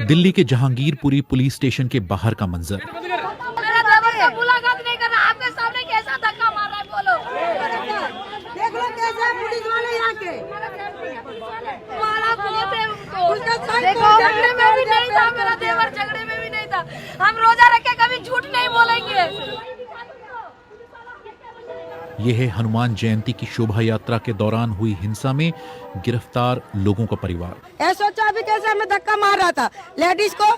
दिल्ली के Jahangirpuri police station के बाहर का मंजर। मुलाकात नहीं करना, आपके सामने कैसा धक्का मार रहा है बोलो। देख लो कैसे पुलिस वाले यहाँ के देखो, झगड़े में भी नहीं था मेरा देवर, झगड़े में भी नहीं था। हम रोजा रख के कभी झूठ नहीं बोलेंगे। यह है हनुमान जयंती की शोभा यात्रा के दौरान हुई हिंसा में गिरफ्तार लोगों का परिवार। ऐसा सोचा अभी कैसे हमें धक्का मार रहा था, लेडीज को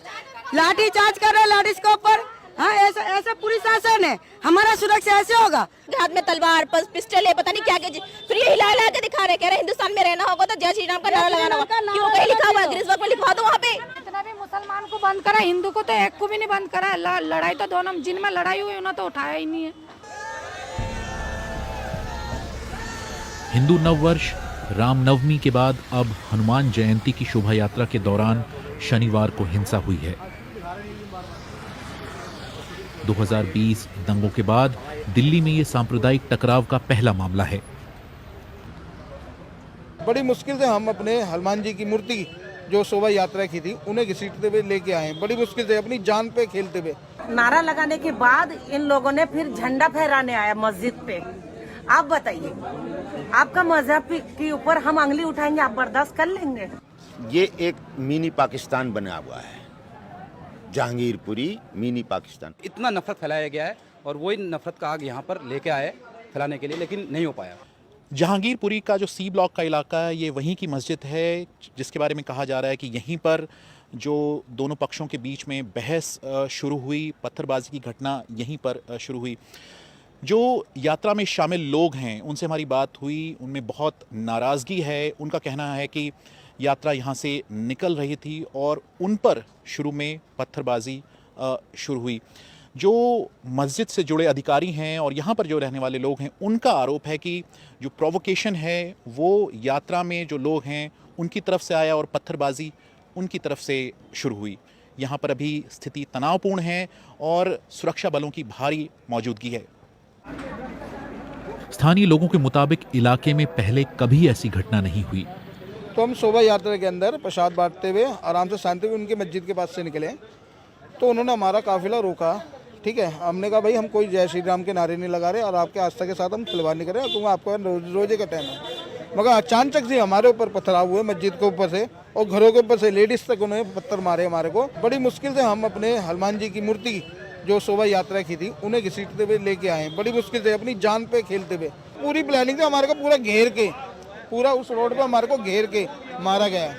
लाठी चार्ज कर रहे, लेडीज के ऊपर। हाँ, ऐसा पूरी शासन है, हमारा सुरक्षा ऐसे होगा। हाथ में तलवार पिस्टल है, पता नहीं क्या क्या, फिर ये हिला हिला के दिखा रहे, कह रहे हिंदुस्तान में रहना होगा तो जय श्री राम का नारा लगाना होगा। क्यों, कहीं लिखा हुआ है, गिरिजबाग में लिखवा दो वहाँ पे। इतना भी मुसलमान को बंद करा, हिंदू को तो एक को भी नहीं बंद करा। लड़ाई तो दोनों, जिनमें लड़ाई हुई उन्होंने तो उठाया ही नहीं है। हिंदू नववर्ष रामनवमी के बाद अब हनुमान जयंती की शोभा यात्रा के दौरान शनिवार को हिंसा हुई है। 2020 दंगों के बाद दिल्ली में ये सांप्रदायिक टकराव का पहला मामला है। बड़ी मुश्किल से हम अपने हनुमान जी की मूर्ति जो शोभा यात्रा की थी उन्हें घसीटते हुए लेके आए, बड़ी मुश्किल से अपनी जान पे खेलते हुए। नारा लगाने के बाद इन लोगों ने फिर झंडा फहराने आया मस्जिद पे। आप बताइए, आपका मजहब के ऊपर हम अंगली उठाएंगे, आप बर्दाश्त कर लेंगे? ये एक मिनी पाकिस्तान बना हुआ है, जहांगीरपुरी मिनी पाकिस्तान। इतना नफरत फैलाया गया है और वही नफरत का आग यहाँ पर लेके आए फैलाने के लिए, लेकिन नहीं हो पाया। जहांगीरपुरी का जो सी ब्लॉक का इलाका है, ये वहीं की मस्जिद है जिसके बारे में कहा जा रहा है कि यहीं पर जो दोनों पक्षों के बीच में बहस शुरू हुई, पत्थरबाजी की घटना यहीं पर शुरू हुई। जो यात्रा में शामिल लोग हैं उनसे हमारी बात हुई, उनमें बहुत नाराज़गी है। उनका कहना है कि यात्रा यहाँ से निकल रही थी और उन पर शुरू में पत्थरबाजी शुरू हुई। जो मस्जिद से जुड़े अधिकारी हैं और यहाँ पर जो रहने वाले लोग हैं, उनका आरोप है कि जो प्रोवोकेशन है वो यात्रा में जो लोग हैं उनकी तरफ से आया और पत्थरबाजी उनकी तरफ से शुरू हुई। यहाँ पर अभी स्थिति तनावपूर्ण है और सुरक्षा बलों की भारी मौजूदगी है। स्थानीय लोगों के मुताबिक इलाके में पहले कभी ऐसी घटना नहीं हुई। तो हम शोभा यात्रा के अंदर प्रसाद बांटते हुए आराम से शांति हुए उनके मस्जिद के पास से निकले, तो उन्होंने हमारा काफिला रोका। ठीक है, हमने कहा भाई हम कोई जय श्री राम के नारे नहीं लगा रहे और आपके आस्था के साथ हम खिलवाड़ नहीं कर रहे, क्योंकि आपका रोजे का टाइम है। मगर अचानक से हमारे ऊपर पथराव हुए, मस्जिद के ऊपर से और घरों के ऊपर से लेडीज तक उन्होंने पत्थर मारे हमारे को। बड़ी मुश्किल से हम अपने हनुमान जी की मूर्ति जो शोभा यात्रा की थी उन्हें घसीटते हुए लेके आए, बड़ी मुश्किल से अपनी जान पे खेलते हुए। पूरी प्लानिंग थी हमारे को, पूरा घेर के, पूरा उस रोड पे हमारे को घेर के मारा गया,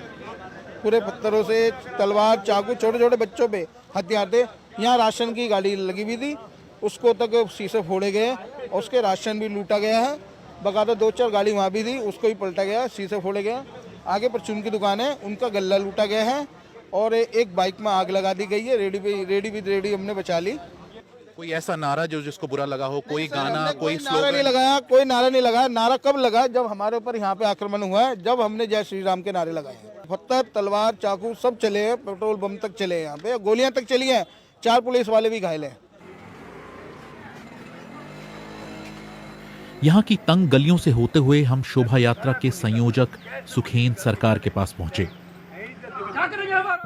पूरे पत्थरों से, तलवार, चाकू, छोटे छोटे बच्चों पे हथियार थे। यहाँ राशन की गाड़ी लगी हुई थी, उसको तक शीशे फोड़े गए और उसके राशन भी लूटा गया है। बकायदा 2-4 गाड़ी वहाँ भी थी, उसको भी पलटा गया, शीशे फोड़े गए। आगे परचून की दुकान है, उनका गल्ला लूटा गया है और एक बाइक में आग लगा दी गई है। रेडी हमने बचा ली। कोई ऐसा नारा जो जिसको बुरा लगा हो, कोई गाना, कोई नारा नहीं लगाया, कोई नारा नहीं लगाया। नारा कब लगा? जब हमारे ऊपर यहाँ पे आक्रमण हुआ है, जब हमने जय श्री राम के नारे लगाए। पत्थर, तलवार, चाकू सब चले हैं, पेट्रोल बम तक चले हैं, यहाँ पे गोलियां तक चली हैं, 4 पुलिस वाले भी घायल हैं। यहाँ की तंग गलियों से होते हुए हम शोभा यात्रा के संयोजक सुखेन सरकार के पास पहुंचे।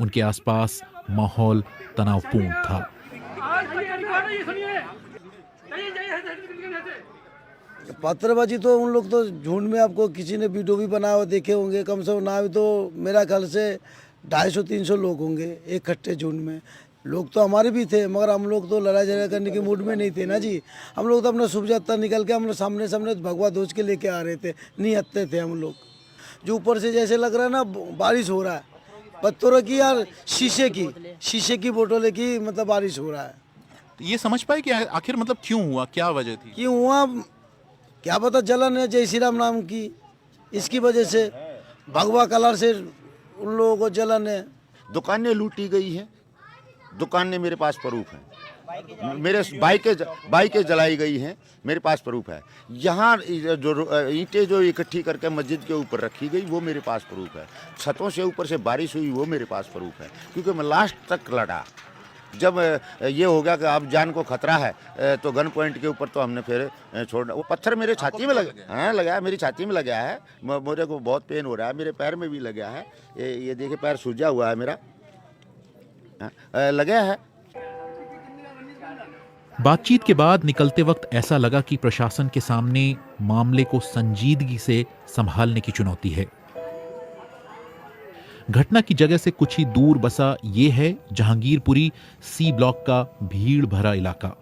उनके आसपास माहौल तनावपूर्ण था। पत्थरबाजी तो उन लोग तो झुंड में, आपको किसी ने वीडियो भी बनाया हुआ देखे होंगे, कम से कम ना भी तो मेरा ख्याल से 250-300 लोग होंगे एक इकट्ठे झुंड में। लोग तो हमारे भी थे, मगर हम लोग तो लड़ाई झगड़ा करने के मूड में नहीं थे ना जी। हम लोग तो अपना शुभ यात्रा निकल के हम लोग सामने भगवा ध्वज के लेके आ रहे थे, नहीं हटते थे हम लोग। जो ऊपर से जैसे लग रहा है ना बारिश हो रहा है, पत्थरों की और शीशे की बोतलों की मतलब बारिश हो रहा है। ये समझ पाए कि आखिर मतलब क्यों हुआ, क्या वजह थी? क्यों हुआ क्या पता, जलन है जय श्री राम नाम की, इसकी वजह से भगवा कलर से उन लोगों को जलन है। दुकानें लूटी गई हैं, दुकानें मेरे पास प्रूफ हैं, मेरे बाइकें जलाई गई हैं, मेरे पास प्रूफ है। यहाँ जो ईंटें जो इकट्ठी करके मस्जिद के ऊपर रखी गई वो मेरे पास प्रूफ है। छतों से ऊपर से बारिश हुई वो मेरे पास प्रूफ है, क्योंकि मैं लास्ट तक लड़ा। जब ये हो गया कि अब जान को खतरा है तो गन पॉइंट के ऊपर तो हमने फिर छोड़ना। वो पत्थर मेरे छाती में लगा, हाँ लगा, मेरी छाती में लगा है, मेरे को बहुत पेन हो रहा है, मेरे पैर में भी लगा है, ये देखिए पैर सूजा हुआ है मेरा, लगा है। बातचीत के बाद निकलते वक्त ऐसा लगा कि प्रशासन के सामने मामले को संजीदगी से संभालने की चुनौती है। घटना की जगह से कुछ ही दूर बसा ये है जहांगीरपुरी सी ब्लॉक का भीड़ भरा इलाका।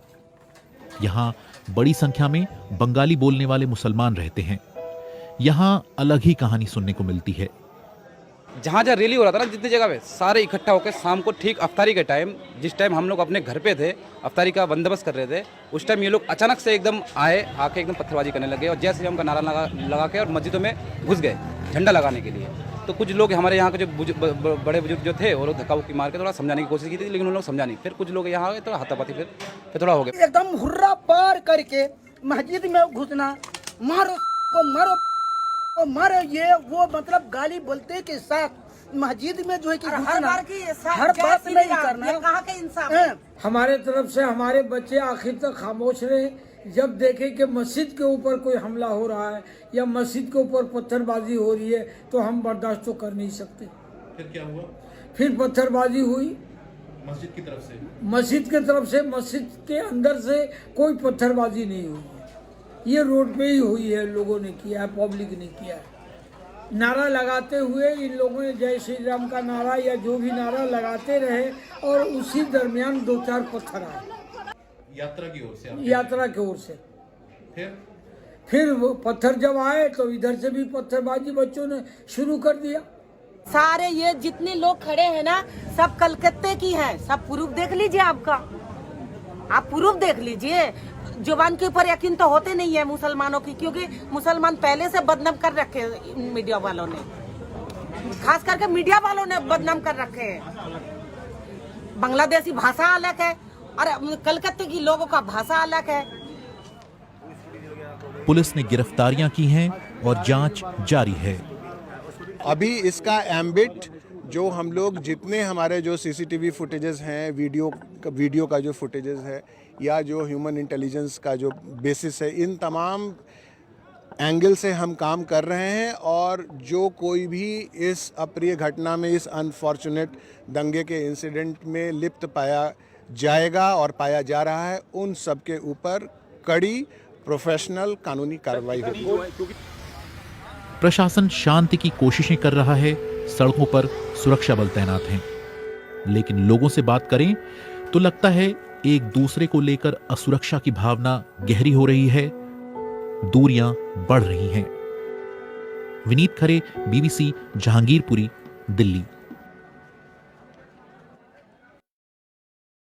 यहां बड़ी संख्या में बंगाली बोलने वाले मुसलमान रहते हैं। यहां अलग ही कहानी सुनने को मिलती है। जहाँ जहाँ रैली हो रहा था ना, जितनी जगह पे सारे इकट्ठा होकर शाम को ठीक अफ्तारी के टाइम, जिस टाइम हम लोग अपने घर पे थे, अफ्तारी का बंदोबस्त कर रहे थे, उस टाइम ये लोग अचानक से एकदम आके एकदम पत्थरबाजी करने लगे और जय श्री राम का नारा लगा के और मस्जिदों में घुस गए झंडा लगाने के लिए। तो कुछ लोग हमारे यहाँ के जो बड़े बुजुर्ग जो थे वो लोग धक्का मुक्की मार के थोड़ा समझाने की कोशिश की थी, लेकिन उन लोग समझा नहीं। फिर कुछ लोग यहाँ आए तो हाथापाती फिर थोड़ा हो गया। एकदम हुर्रा पार करके मस्जिद में घुसना, मारो को मारो को मारो, ये वो मतलब गाली बोलते के साथ मस्जिद में जो है कि हर बात नहीं करना। कहाँ के इंसाफ? हमारे तरफ से हमारे बच्चे आखिर तक खामोश रहे। जब देखे कि मस्जिद के ऊपर कोई हमला हो रहा है या मस्जिद के ऊपर पत्थरबाजी हो रही है तो हम बर्दाश्त तो कर नहीं सकते। फिर क्या हुआ? फिर पत्थरबाजी हुई मस्जिद की तरफ से। मस्जिद के तरफ से, मस्जिद के अंदर से कोई पत्थरबाजी नहीं हुई है। ये रोड पे ही हुई है, लोगों ने किया है, पब्लिक ने किया है। नारा लगाते हुए इन लोगों ने जय श्री राम का नारा या जो भी नारा लगाते रहे और उसी दरमियान 2-4 पत्थर आए यात्रा की ओर से। यात्रा की ओर से फिर वो पत्थर जब आए तो इधर से भी पत्थरबाजी बच्चों ने शुरू कर दिया। सारे ये जितने लोग खड़े हैं ना, सब कलकत्ते की हैं। सब प्रूफ देख लीजिए, आपका आप प्रूफ देख लीजिए। जुबान के ऊपर यकीन तो होते नहीं है मुसलमानों की, क्योंकि मुसलमान पहले से बदनाम कर रखे मीडिया वालों ने, खास करके मीडिया वालों ने बदनाम कर रखे हैं। बांग्लादेशी भाषा अलग है और कलकत्ते की लोगों का भाषा अलग है। पुलिस ने गिरफ्तारियां की हैं और जांच जारी है। अभी इसका एम्बिट जो हम लोग जितने हमारे जो सीसीटीवी फुटेजेस हैं, वीडियो का जो फुटेजेस है या जो ह्यूमन इंटेलिजेंस का जो बेसिस है, इन तमाम एंगल से हम काम कर रहे हैं और जो कोई भी इस अप्रिय घटना में, इस अनफॉर्चुनेट दंगे के इंसिडेंट में लिप्त पाया जाएगा और पाया जा रहा है, उन सब के ऊपर कड़ी प्रोफेशनल कानूनी कार्रवाई होगी। प्रशासन शांति की कोशिशें कर रहा है, सड़कों पर सुरक्षा बल तैनात हैं, लेकिन लोगों से बात करें तो लगता है एक दूसरे को लेकर असुरक्षा की भावना गहरी हो रही है, दूरियां बढ़ रही हैं। विनीत खरे, BBC, जहांगीरपुरी, दिल्ली।